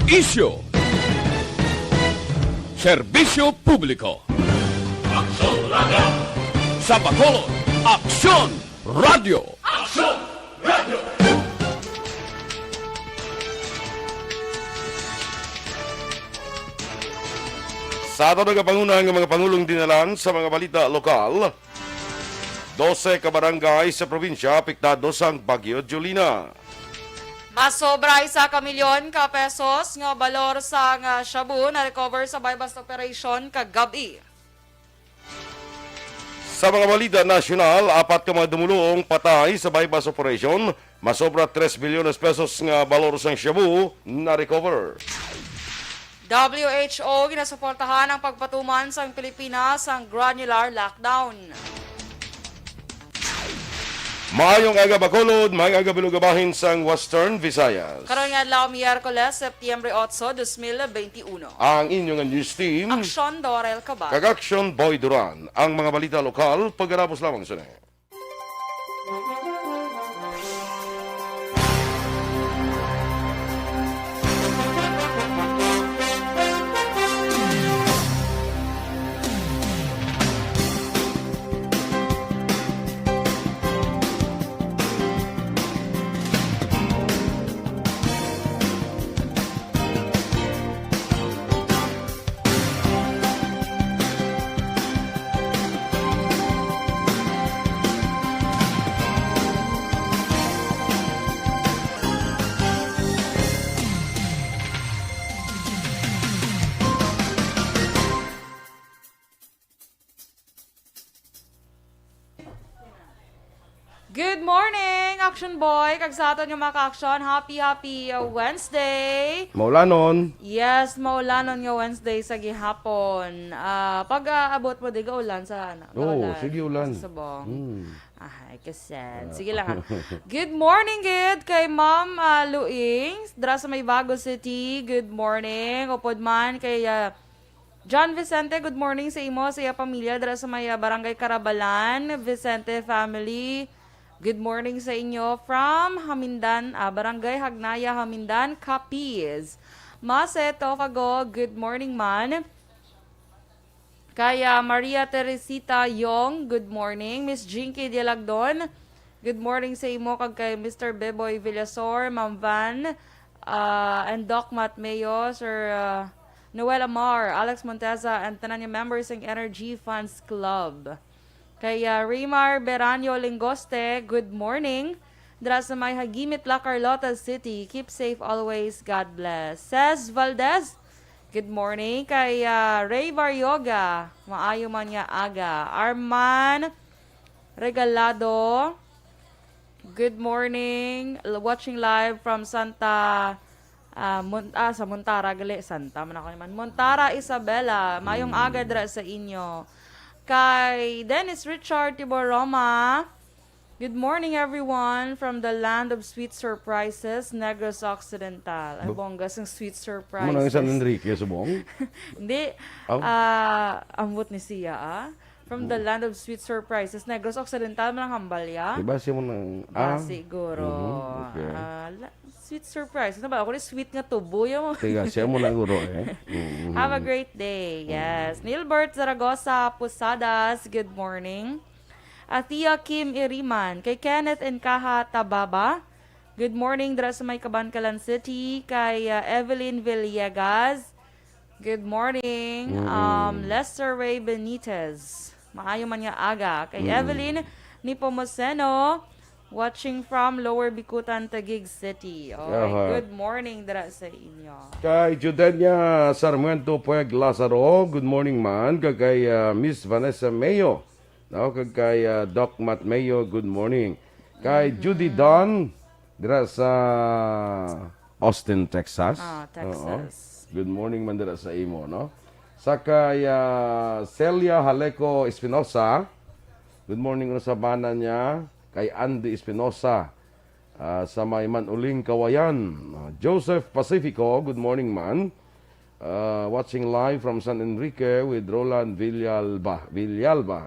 Isyo. Serbisyo publiko. Aksyon Radio! Sa Bacolod, Aksyon Radio. Aksyon Radio! Sa ato nagapangunahan ng mga Pangulong dinalan sa mga balita lokal, 12 kabarangay sa probinsya apektado sang Bagyo Julina. Masobra 1 milyon ka pesos nga balor sa nga shabu na recover sa bypass operation kagabi. Sa mga balita nasyonal, 4 ka mga dumulong patay sa bypass operation, masobra 3 bilyones pesos nga balor sang shabu na recover. WHO ginasuportahan ang pagpatuman sa Pilipinas ang granular lockdown. Maayong aga Bacolod, maayong aga Bilugabahin sang Western Visayas. Karon nga adlaw Miyerkules, Setyembre 8, 2021. Ang inyong news team, Aksyon Dorel Cabatu. Aksyon Boy Duran. Ang mga balita lokal, pagkarapos lamang sa Good morning, Action Boy. Kag sa aton yung mga ka-action, happy Wednesday. Maulanon. Yes, maulanon nga Wednesday sa gihapon. Pag aabot mo di ka ulan sa Sige ulan. Sa subong. Ay, kasad. Sige lang. Good morning, good kay Ma'am Luing. Dra sa may Bago City. Good morning. Upod man kay John Vicente. Good morning sa imo, sa iya pamilya. Dra sa may Barangay Carabalan. Vicente family. Good morning sa inyo from Hamindan, Barangay Hagnaya, Hamindan, Capiz. Mase Tofago, good morning man. Kaya Maria Teresita Yong, good morning. Miss Jinky Dialagdon, good morning sa imo. Kag kay Mr. Beboy Villasor, Ma'am Van, and Doc Matt Mayo, Sir Noel Amar, Alex Monteza, and tanan yung members ng Energy Funds Club. Kaya Raymar Beranyo Lingoste, good morning. Dra sa may Hagimit La Carlota City, keep safe always, God bless. Cez Valdez, good morning. Kaya Ray Varyoga, maayo man nga aga. Arman Regalado, good morning. Watching live from Santa sa Montara, gali. Santa man ako naman. Montara Isabela, mayong aga dra sa inyo. Kay Dennis Richard Tiboroma, good morning everyone from the land of sweet surprises, Negros Occidental. Ay, bonggas ng sweet surprises. Ano ang San Enrique, subong? Hindi. Ambot ni siya, From the land of sweet surprises, Negros Occidental, man ang hambalya. Diba siya mo ng... Siguro. Okay. Sweet surprise. Ano ba? Ako rin sweet nga tubo yung... Tiga, siya mo lang guro Have a great day. Yes. Nilbert Zaragoza Pusadas, good morning. Atia Kim Iriman. Kay Kenneth Encaja Tababa, good morning. Dra sa may Cabancalan City. Kay Evelyn Villegas, good morning. Lester Ray Benitez, maayo man nga aga. Kay Evelyn Nipomoseno, watching from Lower Bicutan, Taguig City. Good morning dra sa inyo. Kay Judenia Sarmiento Pueg Lazaro, good morning man. Kay Miss Vanessa Mayo. Kay Doc Matt Mayo, good morning. Kay Judy Don, dra sa Austin, Texas. Texas. Good morning man dira sa imo, no? Sa kay Celia Haleco Espinosa, good morning sa bana niya. Kay Andy Espinosa, sa may Manuling Kawayan. Joseph Pacifico, good morning man. Watching live from San Enrique with Roland Villalba,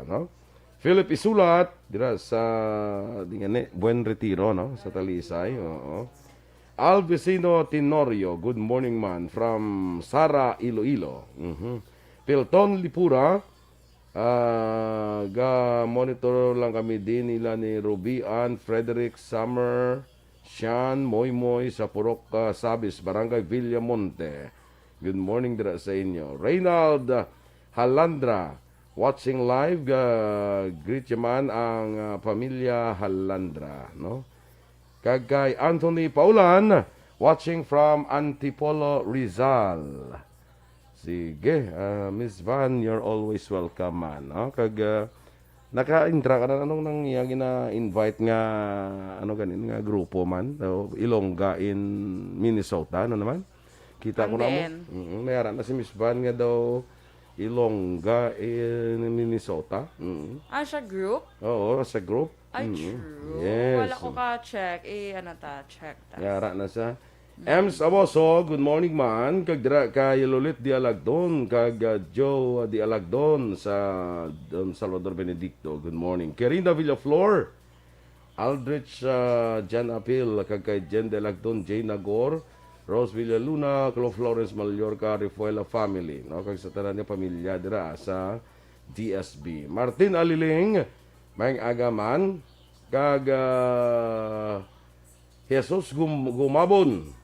no? Philip Isulat, dira sa Buen Retiro, no? Sa Talisay, oo. Alvecino Tenorio, good morning man, from Sara, Iloilo. Pilton Lipura, ga-monitor lang kami din nila ni Rubian, Frederick, Summer, Sean, Moymoy sa Purok Sabis, Barangay Villamonte. Good morning dira sa inyo. Reynald Halandra, watching live, greet man ang pamilya Halandra, no? Kagay Anthony Paulan, watching from Antipolo, Rizal. Sige, Miss Van, you're always welcome man. No? Naka-intra ka na anong nang gina-invite nga ano ganin nga grupo man, Ilongga in Minnesota, ano naman? Kita ko na mo. Mayroon na si Miss Van nga daw Ilongga in Minnesota. Siya group? Oo, sa group. Ay, true. Yes. Wala ko ka-check. Check ta. Yara na sa Ems Aboso, good morning man. Kagdra kay Lulit di Alagdon, kag Joe di Alagdon sa Don Salvador Benedicto. Good morning. Kerina Villaflor, Aldrich Jan Apil, kag kay Jen de Alagdon, Jay Nagor, Rose Villaluna, Clo Florence Mallorca, Refuela family. No, kag sa tanan niya pamilya dira sa DSB. Martin Aliling, may agaman, kag Jesus Gumabon.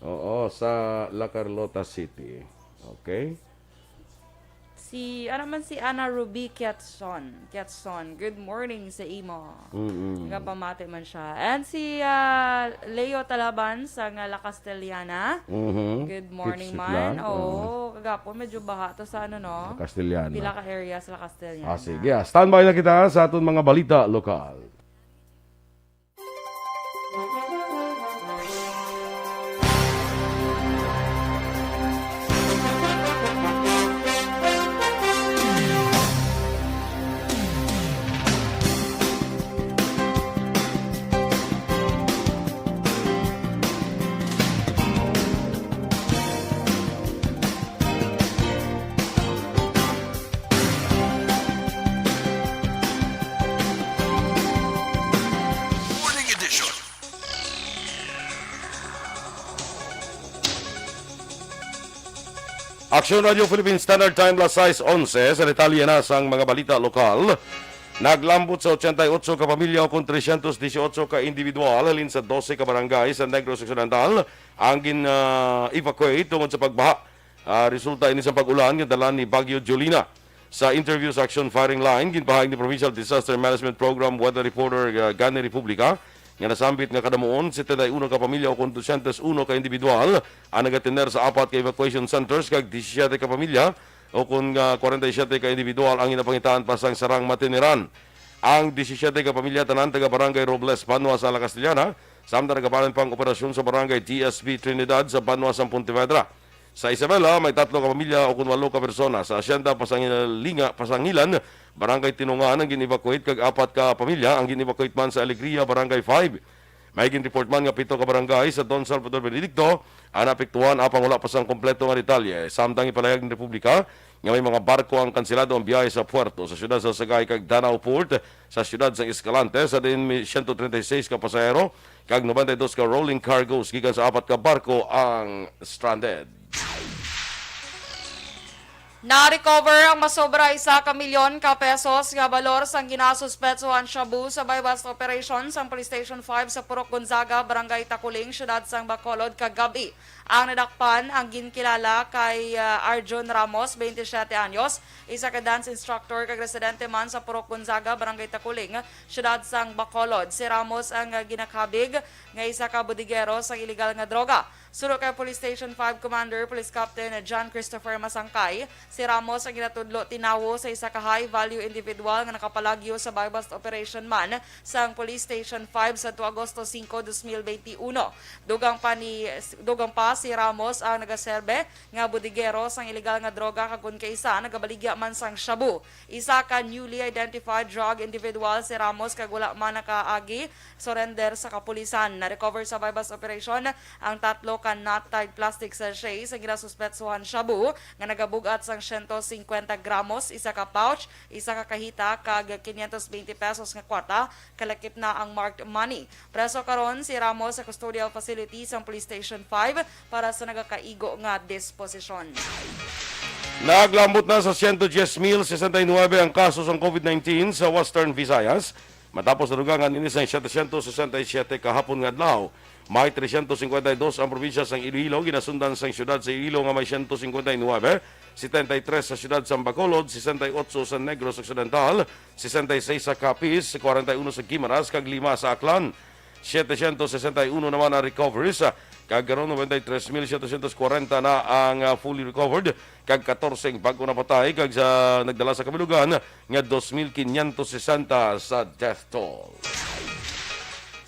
Oo, sa La Carlota City. Okay? Si Ana Ruby Kiatson. Good morning sa imo. Nga pamati man siya. And si Leo Talaban sa La Castellana. Good morning man. Kagapon medyo baha to sa no? Castellana. Pila ka area sa La Castellana. Sige. Standby na kita sa aton mga balita lokal. Aksyon Radio Philippine Standard Time +6:11 sa detalye na sang mga balita lokal. Naglambot sa 88 ka pamilya o kung 318 ka individual halin sa 12 ka barangay sa Negros Occidental ang gin-evacuate tungod sa pagbaha. Resulta ini sa pag-ulan nga dala ni Bagyo Jolina. Sa interview sa Aksyon Firing Line, ginpahayag ni Provincial Disaster Management Program Weather Reporter Gani Republica nga nasambit nga kadamuon 71 ka pamilya o kung 201 ka individual ang nagatiner sa 4 ka evacuation centers kag 17 ka pamilya o kung 47 ka individual ang inapangitaan pasang sarang matiniran. Ang 17 ka pamilya tanan taga Barangay Robles, Banwa sa La Castellana, samtang nagapanan pang operasyon sa Barangay TSB Trinidad sa Banwa sa Pontevedra. Sa Isabela, may 3 ka pamilya o kung 8 ka persona. Sa Asyenda, Pasangilan, Barangay Tinungan ang gin-evacuate kag 4 ka pamilya ang gin-evacuate man sa Alegria, Barangay 5. May gin-report man nga 7 ka barangay sa Don Salvador Benedicto ang napektuhan apang wala pa sang kompleto nga detalye. Samtang ipalayag ng Republika nga may mga barko ang kanselado ang biyahe sa puerto sa siyudad sa Sagay kag Danao Port, sa siyudad sa Escalante sa din 136 ka pasahero kag 92 ka rolling cargoes gikan sa 4 ka barko ang stranded. Na-recover ang masobra 1 milyon ka pesos nga balor sang ginasuspetsohan shabu sa bypass operations sa Police Station 5 sa Purok Gonzaga, Barangay Takuling, siyudad sang Bacolod kagabi. Ang nadakpan ang ginkilala kay Arjun Ramos, 27 anyos, isa ka dance instructor kag residente man sa Purok Gonzaga, Barangay Takuling, siyudad sang Bacolod. Si Ramos ang ginakabig nga isa ka bodigero sa illegal nga droga. Suro kay Police Station 5 Commander Police Captain John Christopher Masangkay, si Ramos ang ginatudlo tinawo sa isa ka high-value individual nga nakapalagyo sa bypass operation man sa Police Station 5 sa Agosto 5, 2021. Dugang pa si Ramos ang nagaserbe nga bodigero sang illegal nga droga kag kun kaysa nagabaligya man sang shabu. Isa ka newly identified drug individual si Ramos kag wala man nakaagi surrender sa kapulisan. Na-recover sa bypass operation ang 3 ka not-tied plastic sachet sa ginasuspetsohan shabu nga nagabugat sang ang 150 gramos, isa ka pouch, isa ka kahita, kag 520 pesos nga kwarta, kalakip na ang marked money. Preso karon si Ramos sa custodial facility sa Police Station 5 para sa nagakaigo nga disposisyon. Naglambot na sa 110,069 ang kaso ng COVID-19 sa Western Visayas. Matapos nadugangan ini sa 767 kahapon nga adlaw. May 352 ang probinsya sa Iloilo, ginasundan sa siyudad sa Iloilo nga may 159, 73 sa siyudad sa Bacolod, 68 sa Negros Occidental, 66 sa Capiz, 41 sa Guimaras, kag 5 sa Aklan. 761 naman ang recoveries, kag karon 93,740 na ang fully recovered, kag 14 bago na patay, kag sa nagdala sa kabilugan nga 2,560 sa death toll.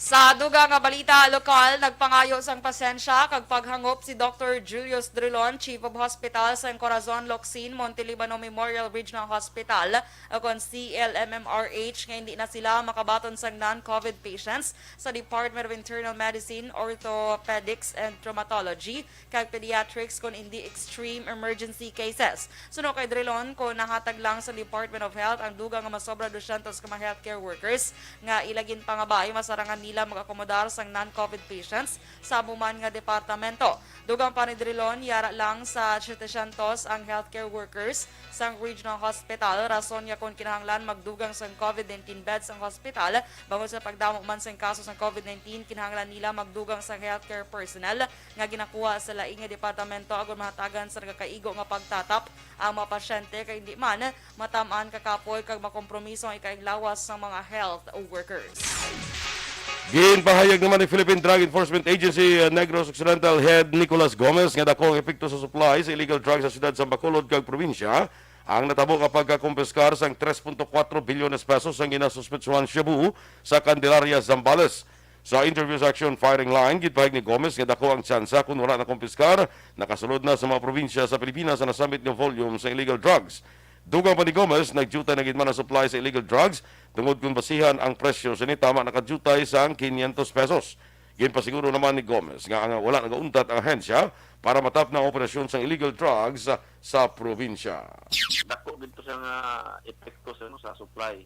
Sa dugang nga balita lokal, nagpangayo sang pasensya kag paghangop si Dr. Julius Drilon, Chief of Hospital sa Corazon Locsin, Montelibano Memorial Regional Hospital, akon CLMMRH nga hindi na sila makabaton sang non-COVID patients sa Department of Internal Medicine, Orthopedics and Traumatology kag Pediatrics kon hindi extreme emergency cases. Suno kay Drilon ko nahatag lang sa Department of Health ang dugang nga masobra 200 ka mga healthcare workers nga ilagin pa nga ba ay masarangan nila mag-akomodar sang non-COVID patients sa amuman nga departamento. Dugang pa ni Drilon, yara lang sa 700 ang healthcare workers sang regional hospital. Rason niya kung kinahanglan magdugang sang COVID-19 beds ang hospital. Bangod sa pagdamo man sang kaso sang COVID-19, kinahanglan nila magdugang sang healthcare personnel nga ginakuha sa laing nga departamento agon mahatagan sa nagakaigo nga pagtatap ang mga pasyente kay hindi man matamaan kakapoy kag makompromiso ang ikaiglawas sa mga health workers. Ginpahayag naman ni Philippine Drug Enforcement Agency Negros Occidental Head Nicolas Gomez nga dako ang epekto sa supply sa illegal drugs sa siyudad sa Bacolod kag probinsya ang natabo kapag kakumpiskar sang 3.4 bilyones pesos ang ginasuspetsuhan Shabu sa Candelaria, Zambales. Sa interview sa Aksyon Firing Line, gitpahayag ni Gomez nga dako ang tsansa kung wala na kumpiskar, nakasulod na sa mga probinsya sa Pilipinas na nasamit ng volume sa illegal drugs. Dugang pa ni Gomez, nagjuta na gitman ang supply sa illegal drugs tungod kung basihan ang presyo sa nitama nakajutay sa 500 pesos. Ginpasiguro naman ni Gomez nga wala nagauntat ang ahensya para matap na ang operasyon sa illegal drugs sa probinsya. Dako dito sa epekto sa supply.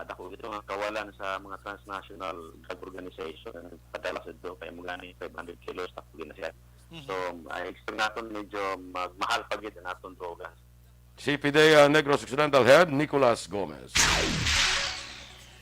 Dako dito nga kawalan sa mga transnational drug organization. Padala sa dito kay mugani 500 kilos dako din na siya. So, expect natin medyo mahal pa gid naton drogas. Si PIDEA Negros Occidental Head Nicolas Gomez.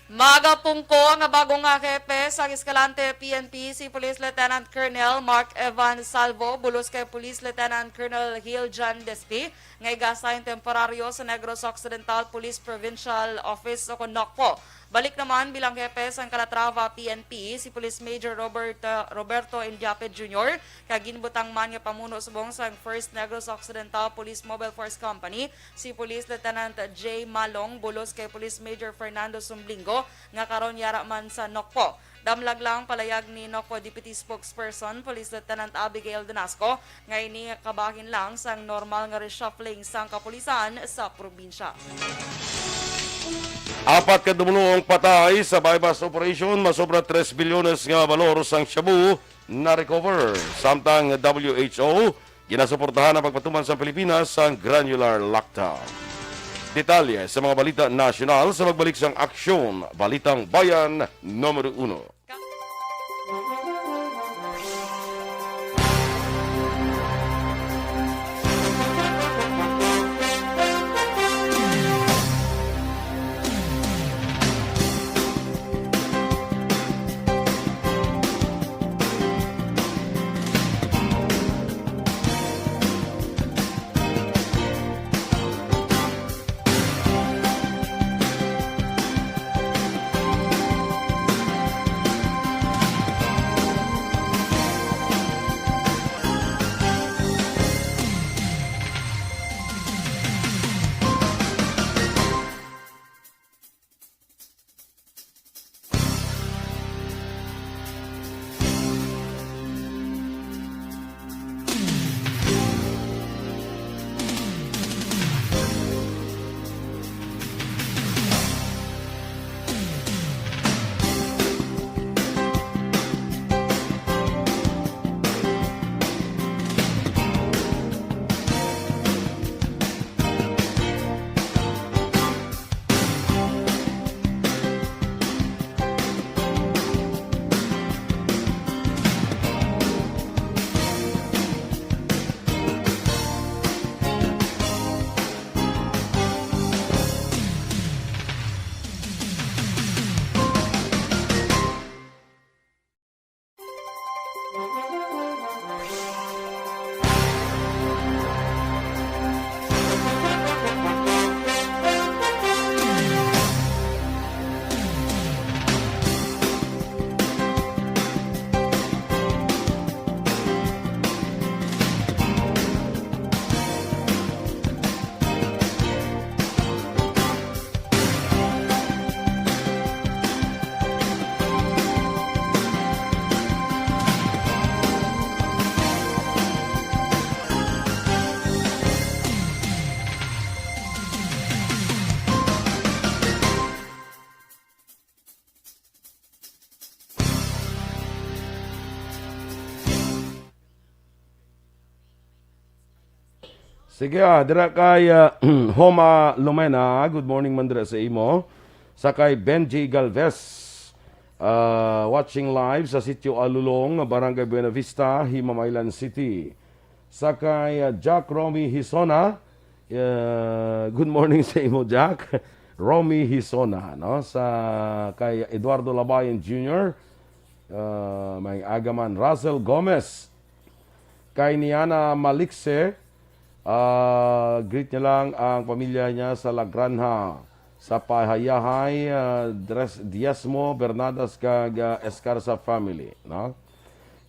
Magapungko ang bagong nga hepe sa Escalante PNP si Police Lieutenant Colonel Mark Evan Salvo bulos kay Police Lieutenant Colonel Gil John Despi nga igasahin temporaryo sa Negros Occidental Police Provincial Office o Nokpo. Balik naman bilang hepe sa Calatrava PNP si Police Major Roberto Indiape Jr. kaginbutang man nga pamuno subong sa 1st Negros Occidental Police Mobile Force Company si Police Lieutenant J. Malong bulos kay Police Major Fernando Sumblingo nga karon yara man sa Nokpo. Damlag lang palayag ni Nokpo Deputy Spokesperson Police Lieutenant Abigail Danasco nga ini kabahin lang sang normal nga reshuffling sang kapulisan sa probinsya. 4 kadumulong patay sa bypass operation, masobra 3 bilyones nga balor sang Shabu na recover. Samtang WHO, ginasuportahan ang pagpatuman sa Pilipinas sa granular lockdown. Detalye sa mga balita nasyonal sa magbalik sang Aksyon, Balitang Bayan, Numero 1. Sige, dira kay Homa Lumena. Good morning man dira sa imo. Sa kay Benji Galvez. Watching live sa Sitio Alulong, Barangay Buena Vista, Himamaylan City. Sa kay Jack Romy Hisona. Good morning sa imo, Jack. Romy Hisona, no? Sa kay Eduardo Labayan Jr. May agaman Russell Gomez. Kay Niana Malikse. Greet niya lang ang pamilya niya sa La Granja, sa Pahayahay, Diezmo, Bernadas, kag Escarza family. No?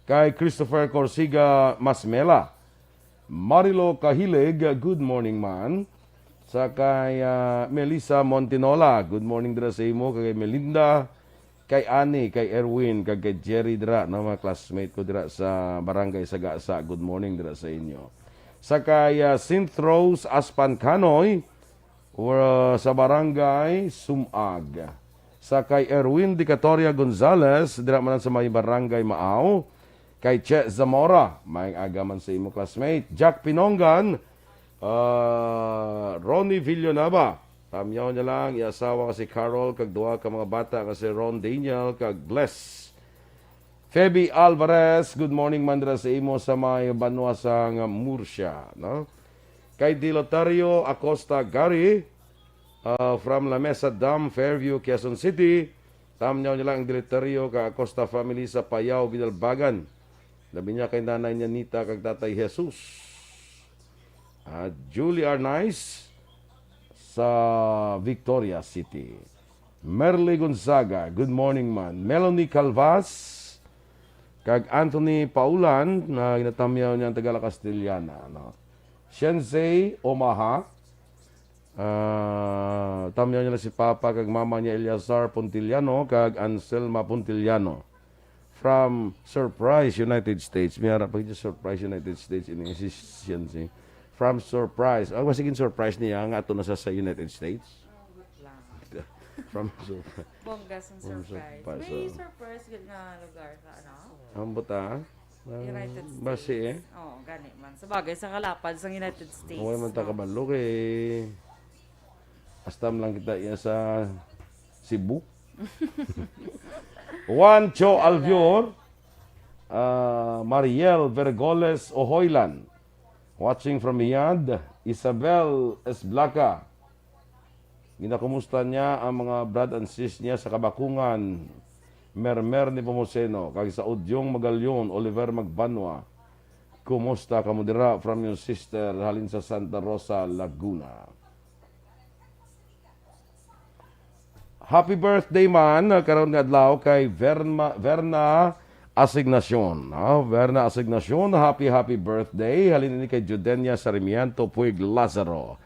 Kay Christopher Corsiga Masmela, Marilo Kahilig, good morning man. Sa kay Melissa Montinola, good morning dira sa imo. Kay Melinda, kay Ani, kay Erwin, kag kay Jerry dira, no, mga classmate ko dira sa Barangay Sagasa, good morning dira sa inyo. Sa kay Saint Rose Aspancanoy sa Barangay Sumag. Sa kay Erwin Dicatoria Gonzales, dira man sa may Barangay Maaw. Kay Che Zamora, may agaman sa imo classmate. Jack Pinongan, Ronnie Villanueva. Tamyaw niya lang, iasawa ka si Carol, kag duha ka mga bata kasi Ron Daniel, kag Bless. Feby Alvarez, good morning mandra sa imo sa may Banwasang Murcia, no? Kay Dilotario Acosta Gary from La Mesa Dam, Fairview, Quezon City. Tamnyaw niya lang ang Dilotario ka Acosta family sa Payao, Vidalbagan. Labi niya kay nanay niya Nita kag tatay Jesus. Julie Arnaiz sa Victoria City. Merly Gonzaga, good morning man. Melanie Calvas, kag Anthony Paulan, na ginatamyaw niya ang Tagala Castellana. No? Shenzei Omaha, tamyaw niya si Papa, kag Mama niya Eliazar Puntiliano, kag Anselma Puntiliano. From Surprise, United States. May harap pa Surprise, United States. Ini si Shenzei. From Surprise. Masiging surprise niya nga ito nasa sa United States. From Surprise. Bongga sa surprise. May surprise good na lugar sa ano? Ambot United States. Basi Oo, gani man. Sa bagay, sa kalapad sa United States. Huwag man takabalo kay astam lang kita iya sa Cebu. Juancho Alvior, Mariel Vergoles Ohoylan, watching from Iyad. Isabel Esblaca, ginakumusta niya ang mga brad and sis niya sa Kabakungan, Mermer ni Pomoseno, kag sa Udyong Magalyon, Oliver Magbanwa. Kumusta ka mo dira from your sister halin sa Santa Rosa, Laguna. Happy birthday man karon nga adlaw kay Verna Asignacion. Verna Asignacion, happy birthday. Halin ni kay Judenia Sarmiento Puig Lazaro.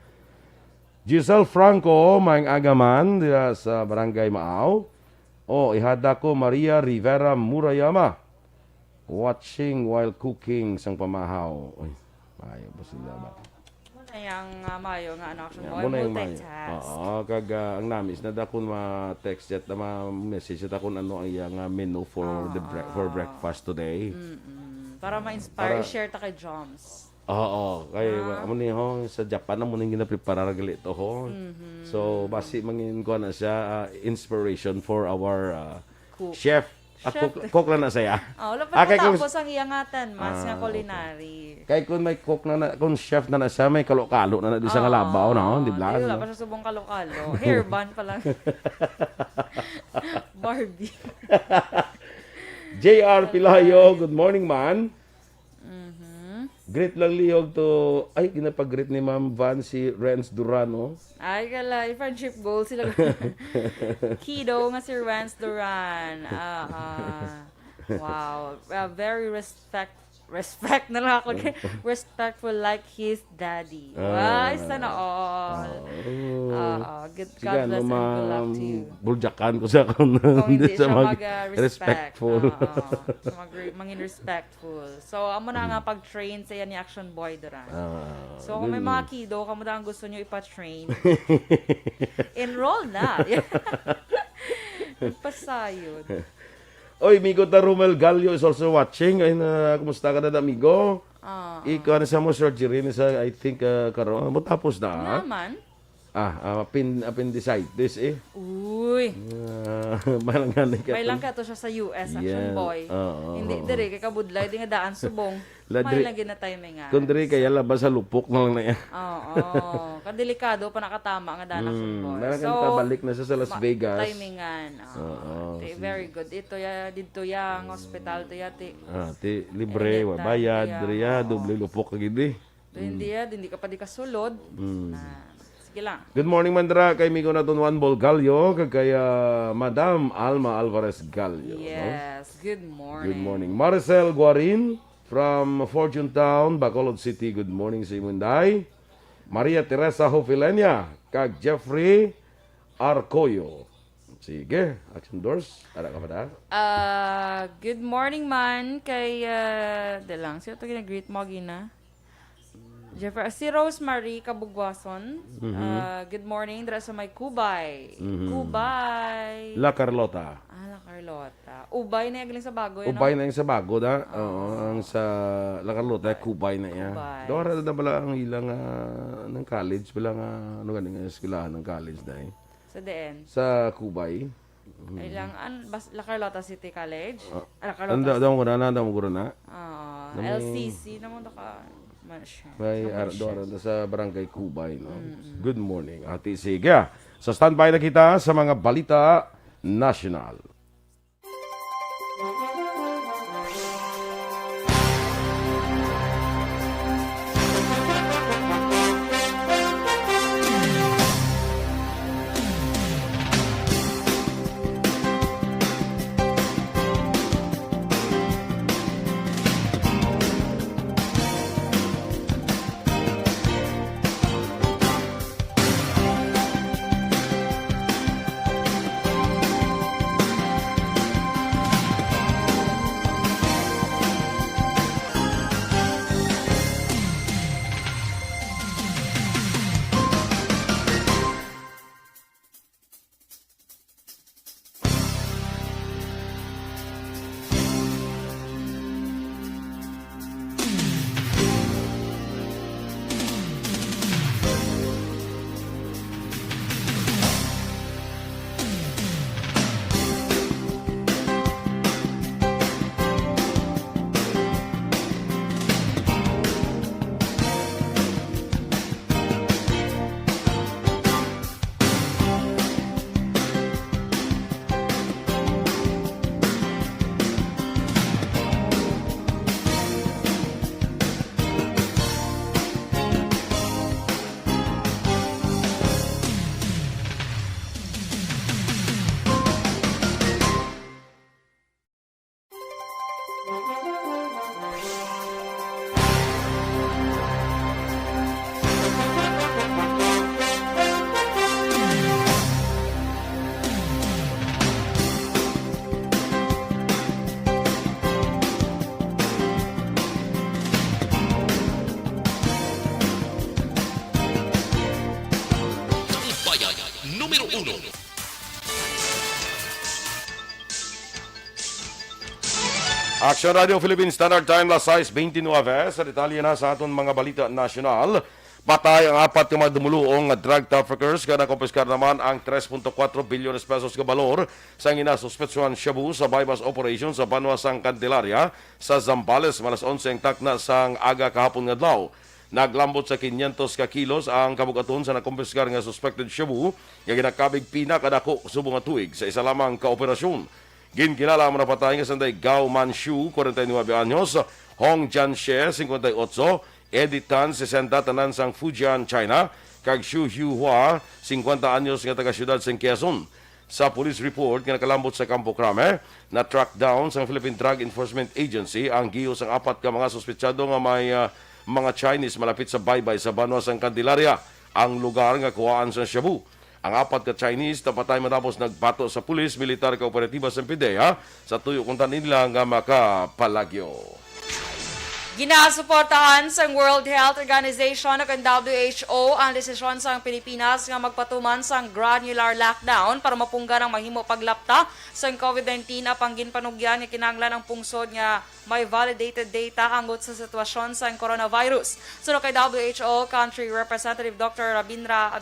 Giselle Franco, maing agaman dira sa Barangay Maaw. Ihada ko Maria Rivera Murayama, watching while cooking sang pamahaw. Uy, mayo ba sila ba? Muna yung mayo nga anak mo. Muna yung mayo. Multitask. Kag ang namis na dakon ma-text yet na ma-message dakon ano ang iyang menu for for breakfast today. Para ma-inspire, share ta kay Joms. Kay amo ni ho sa Japan na mo ning gina-prepare gali to ho. So basi mangin ko na siya inspiration for our chef. Cook lang na saya. Wala pa tapos ang iyangatan, mas nga culinary. Kay kun may cook na kun chef na siya, may kalo-kalo na di sa labaw, no? Di ba? Wala pa siya subong kalo-kalo. Hair bun pa lang. Barbie. JR Pilayo, good morning man. Greet lang lihog to, ay, ginapag-greet ni Ma'am Van si Renz Duran, oh. Ay, kala, friendship goal sila. Kido nga si Rance Duran. Wow. Very respect na lang ako. Respectful like his daddy. Wow, sana all. God Sige, bless and good luck to you. Buljakan ko sa kung Hindi siya respectful. Mangin respectful. So, amo na nga pag-train sa yan ni Action Boy Duran. So, kung may mga kido, kamo na ang gusto nyo ipa-train, enroll na. Pasayod. Oy, amigo Tarumel Gallo is also watching. Ay, kumusta ka na, amigo? Ikaw na sa mo surgery na sa, I think, karon. Mo tapos na. Naman? Appendicitis eh. Uy. Parang ganun ka. May lang ka to siya sa US, Action Boy. Hindi, dire, kay kabudlay, di nga daan subong. May lang ginatay may nga. Kung dire kaya labas sa lupok na lang na yan. Oo. Kadelikado pa nakatama nga daan Action Boy. Meron kang pabalik na sa Las Vegas. Timingan. Very good. Ito ya, dito ya, ang hospital to ya, ti. Ti libre, bayad, dire ya, doble lupok ka gidi. Hindi ya, hindi ka pa di kasulod. Sige lang. Good morning, Mandra. Kay Migo na Juan Bol Gallo. Kay Madam Alma Alvarez Gallo. Yes. Good morning. Good morning. Maricel Guarin from Fortune Town, Bacolod City. Good morning sa Imunday. Maria Teresa Hofilenia. Kag Jeffrey Arcoyo. Sige. Action doors. Ada ka pa da? Good morning man. Kay, lang. Sino ito ginag-greet mo, Gina? Si Rosemary Kabugwason. Good morning. Dara sa may Kubay. Kubay. La Carlota. La Carlota. Ubay na yung sa bago. Yun, Ubay na yung sa bago da. Oo, ang sa La Carlota, Kubay na yan. Dora na pala ang ilang ng college. Pala nga, ano galing ang eskwelahan ng college na eh. Sa DN? Sa Kubay. Ilang, La Carlota City College? La Carlota. Damo ko na. LCC naman ka. May doon sa barangay Kubay. No? Good morning. Ate Sige. Sa standby na kita sa mga balita national. Numero 1. Aksyon Radio Philippines Standard Time, las 6:29. Sa detalye na sa aton mga balita nasyonal. Patay ang apat yung mga dumuluong drug traffickers kaya nakumpiskar naman ang 3.4 bilyon pesos ka balor sa ginasuspetsuhan shabu sa bypass operation sa Banwasang Candelaria sa Zambales. Malas 11 ang takna sang aga kahapon nga adlaw. Naglambot sa 500 ka kilos ang kabugaton sa nakumpiskar nga suspected shabu nga ginakabig pinakadako subong nga tuig sa isa lamang ka operasyon. Ginkilala ang napatay nga sanday Gao Manshu, 49 anyos, Hong Jianxie, 58, Eddie Tan, 60, tanan sang Fujian, China, kag Xu Hua, 50 anyos nga taga siyudad sa Quezon. Sa police report nga nakalambot sa Campo Crame, na track down sa Philippine Drug Enforcement Agency ang giyo sang 4 ka mga suspetsado nga may mga Chinese malapit sa baybay sa Banwa sang Candelaria, ang lugar nga kuhaan sa Cebu. Ang 4 ka Chinese napatay matapos nagbato sa pulis, militar ka operatiba sa PIDEA sa tuyo kung tanin nila nga makapalagyo. Ginasuportahan sa World Health Organization ng WHO ang desisyon sa Pilipinas nga magpatuman sa granular lockdown para mapunggan ang mahimo paglapta sa COVID-19 apang ginpanugyan nga kinahanglan ang pungsod nga may validated data angot sa sitwasyon sa coronavirus. Sunod kay WHO Country Representative Dr. Rabindra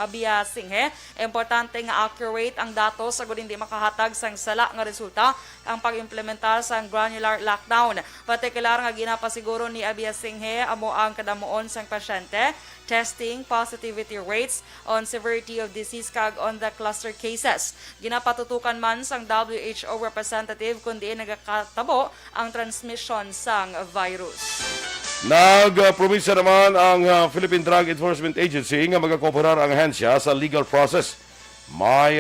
Abiyasinghe, importante nga accurate ang datos sa hindi makahatag sang sala nga resulta ang pag-implementar sa granular lockdown. Partikular nga ginapasiguro ni Abiyasinghe amo ang kadamuon sang pasyente, testing, positivity rates on severity of disease kag on the cluster cases. Ginapatutukan man sang WHO representative kundi nagakatabo ang transmission sang virus. Nagpromisa naman ang Philippine Drug Enforcement Agency nga magkakooperar ang ahensya sa legal process. May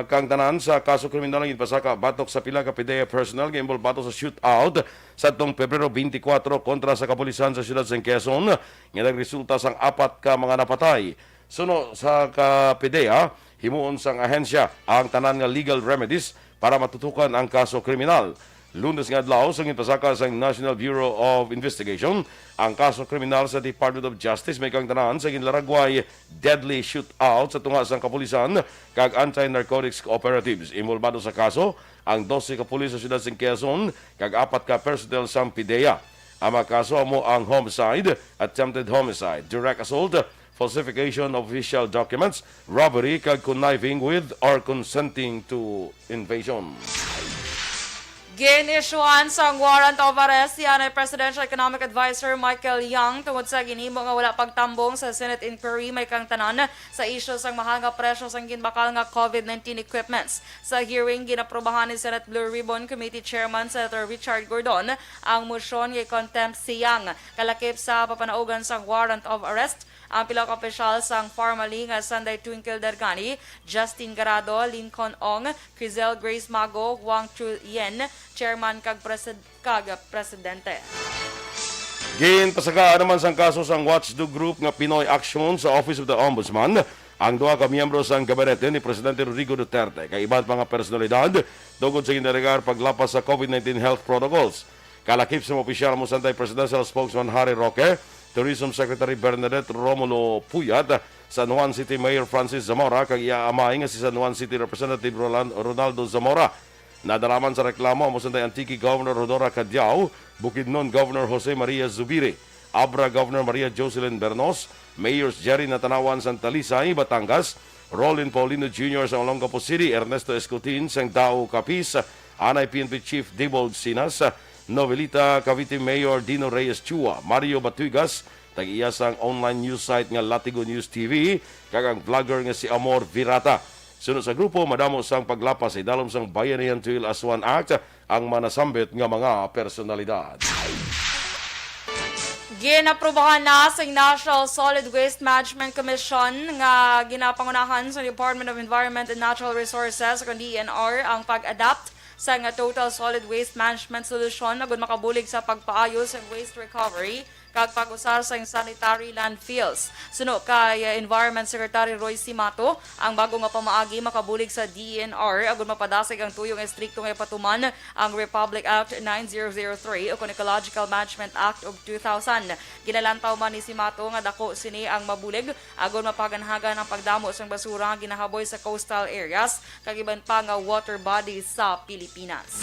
kang tanan sa kaso kriminal ng inpasaka batok sa pila ka PIDEA personnel nga involved batok sa shootout sa tong Pebrero 24 kontra sa kapulisan sa siyudad sa Quezon nga nagresulta sang 4 ka mga napatay. Suno sa PIDEA, himuon sang ahensya ang tanan nga legal remedies para matutukan ang kaso kriminal. Lunes nga adlaw sa ginpasaka sa National Bureau of Investigation ang kaso kriminal sa Department of Justice may kang tanan sa ginlaragway deadly shootout sa tunga sang kapulisan kag anti-narcotics cooperatives. Involvado sa kaso ang 12 ka pulis sa siyudad sa Quezon kag 4 ka personnel sa PIDEA. Ang mga kaso amo ang homicide, attempted homicide, direct assault, falsification of official documents, robbery kag conniving with or consenting to invasion. Ginisyuan sa warrant of arrest si Anay Presidential Economic Advisor Michael Yang tungod sa ginhimo nga wala pagtambong sa Senate inquiry may kang tanan sa isyu sang mahal nga presyo sang ginbakal nga COVID-19 equipments. Sa hearing, ginaprobahan ni Senate Blue Ribbon Committee Chairman Senator Richard Gordon ang motion nga contempt si Yang. Kalakip sa papanaugan sang warrant of arrest, ang pila ka opisyal sang formally nga Sunday Twinkle Dargani, Justin Garado, Lincoln Ong, Crizel Grace Mago, Wang Chu Yen, Chairman kag Presidente. Ginpasagaan naman sang kaso sang watchdog group nga Pinoy Aksyon sa Office of the Ombudsman ang 2 ka miyembro sang gabinete ni Presidente Rodrigo Duterte kay iba't mga personalidad tungkol sa gindaregar paglapas sa COVID-19 health protocols. Kalakip sa opisyal mo Santay Presidential Spokesman Harry Roque, Tourism Secretary Bernadette Romulo Puyat, San Juan City Mayor Francis Zamora, kag iaamay nga si San Juan City Representative Ronaldo Zamora. Nadalaman sa reklamo amo Santay Antique Governor Rodora Cadiao, Bukidnon Governor Jose Maria Zubiri, Abra Governor Maria Jocelyn Bernos, Mayors Jerry Natanawan Santalisay, Batangas, Rolin Paulino Jr. sa Olongapo City, Ernesto Escotin sang Dao Capiz, Anay PNP Chief Dibold Sinas, Novelita Cavite Mayor Dino Reyes Chua, Mario Batuigas, tag-iya sang online news site nga Latigo News TV, kag ang vlogger nga si Amor Virata. Sunod sa grupo, madamo sang paglapas ay dalom sang Bayanihan to as One Act ang manasambit nga mga personalidad. Ginaprobahan na sa National Solid Waste Management Commission nga ginapangunahan sa Department of Environment and Natural Resources o DNR ang pag-adapt sa nga Total Solid Waste Management Solution agud makabulig sa pagpaayos sa waste recovery kag pag-usar sa sanitary landfills. Suno kay Environment Secretary Roy Simato, ang bago nga pamaagi makabulig sa DNR agud mapadasig ang tuyong estrikto nga patuman ang Republic Act 9003 o Ecological Management Act of 2000. Ginalantaw man ni Simato nga dako sini ang mabulig agud mapaganhagan ang pagdamo sang basura nga ginahaboy sa coastal areas kag iban pa nga water bodies sa Pilipinas.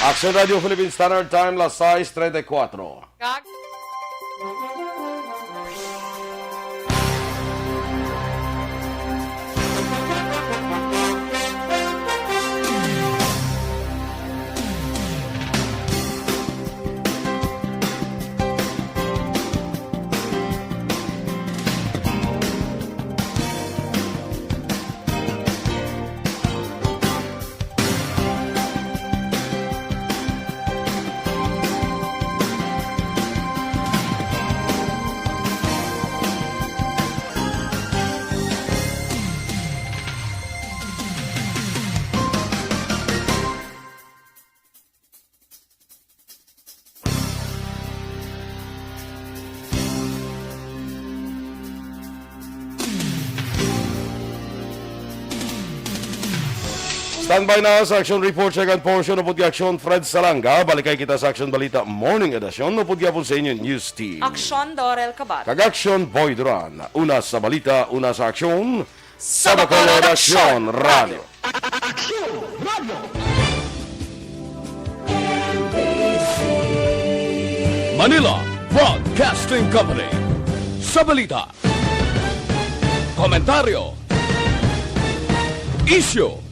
Aksyon Radio Philippine Standard Time, las 6:34. Kag Standby na sa Action Report second portion upod Aksyon Fred Salanga. Balikay kita sa Action Balita Morning Edition upod po sa inyo News Team. Aksyon, Dorel, Cabatu. Kag Aksyon Boy Duran. Una sa balita, una sa aksyon. Sa Bacolod Aksyon Radio. Manila Broadcasting Company. Sa balita, komentaryo, isyu,